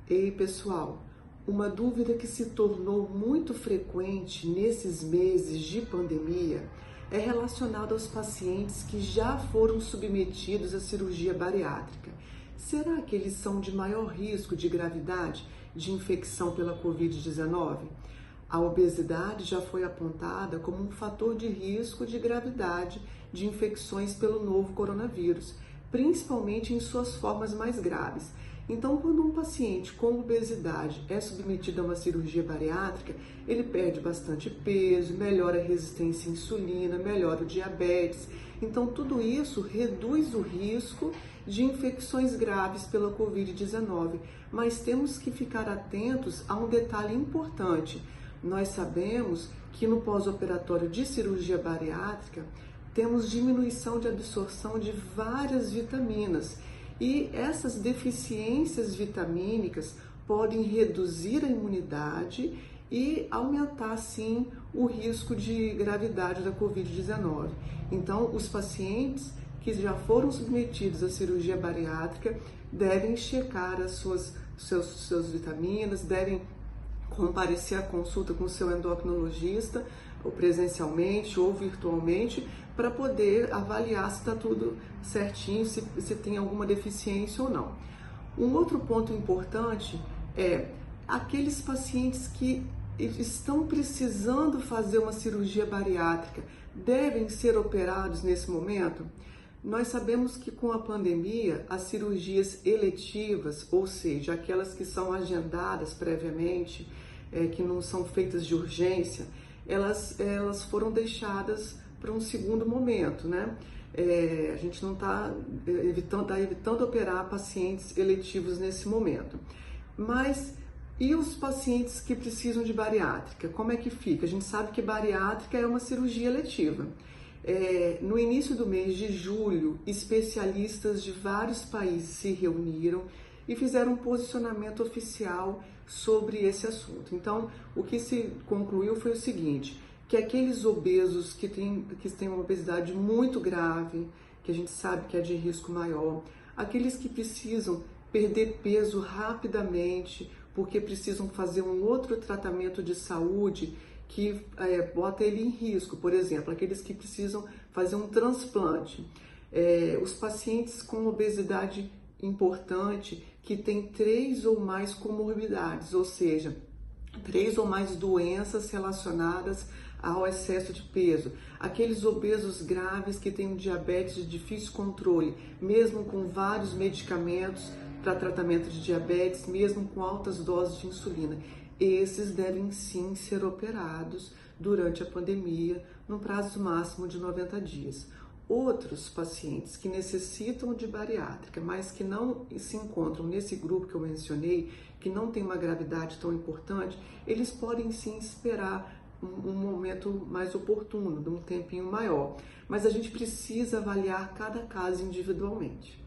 Ei, pessoal, uma dúvida que se tornou muito frequente nesses meses de pandemia é relacionada aos pacientes que já foram submetidos à cirurgia bariátrica. Será que eles são de maior risco de gravidade de infecção pela Covid-19? A obesidade já foi apontada como um fator de risco de gravidade de infecções pelo novo coronavírus, principalmente em suas formas mais graves. Então, quando um paciente com obesidade é submetido a uma cirurgia bariátrica, ele perde bastante peso, melhora a resistência à insulina, melhora o diabetes. Então, tudo isso reduz o risco de infecções graves pela Covid-19. Mas temos que ficar atentos a um detalhe importante. Nós sabemos que no pós-operatório de cirurgia bariátrica temos diminuição de absorção de várias vitaminas e essas deficiências vitamínicas podem reduzir a imunidade e aumentar, sim, o risco de gravidade da Covid-19. Então, os pacientes que já foram submetidos à cirurgia bariátrica devem checar as suas vitaminas, devem comparecer à consulta com o seu endocrinologista, ou presencialmente ou virtualmente, para poder avaliar se está tudo certinho, se tem alguma deficiência ou não. Um outro ponto importante é aqueles pacientes que estão precisando fazer uma cirurgia bariátrica, devem ser operados nesse momento? Nós sabemos que com a pandemia, as cirurgias eletivas, ou seja, aquelas que são agendadas previamente, que não são feitas de urgência, elas foram deixadas para um segundo momento, né? A gente não está evitando operar pacientes eletivos nesse momento. Mas e os pacientes que precisam de bariátrica? Como é que fica? A gente sabe que bariátrica é uma cirurgia eletiva. No início do mês de julho, especialistas de vários países se reuniram e fizeram um posicionamento oficial sobre esse assunto. Então, o que se concluiu foi o seguinte, que aqueles obesos que têm uma obesidade muito grave, que a gente sabe que é de risco maior, aqueles que precisam perder peso rapidamente, porque precisam fazer um outro tratamento de saúde que bota ele em risco, por exemplo, aqueles que precisam fazer um transplante, os pacientes com obesidade importante que tem 3 ou mais comorbidades, ou seja, 3 ou mais doenças relacionadas ao excesso de peso, aqueles obesos graves que têm um diabetes de difícil controle, mesmo com vários medicamentos para tratamento de diabetes, mesmo com altas doses de insulina. Esses devem sim ser operados durante a pandemia, no prazo máximo de 90 dias. Outros pacientes que necessitam de bariátrica, mas que não se encontram nesse grupo que eu mencionei, que não tem uma gravidade tão importante, eles podem sim esperar um momento mais oportuno, de um tempinho maior. Mas a gente precisa avaliar cada caso individualmente.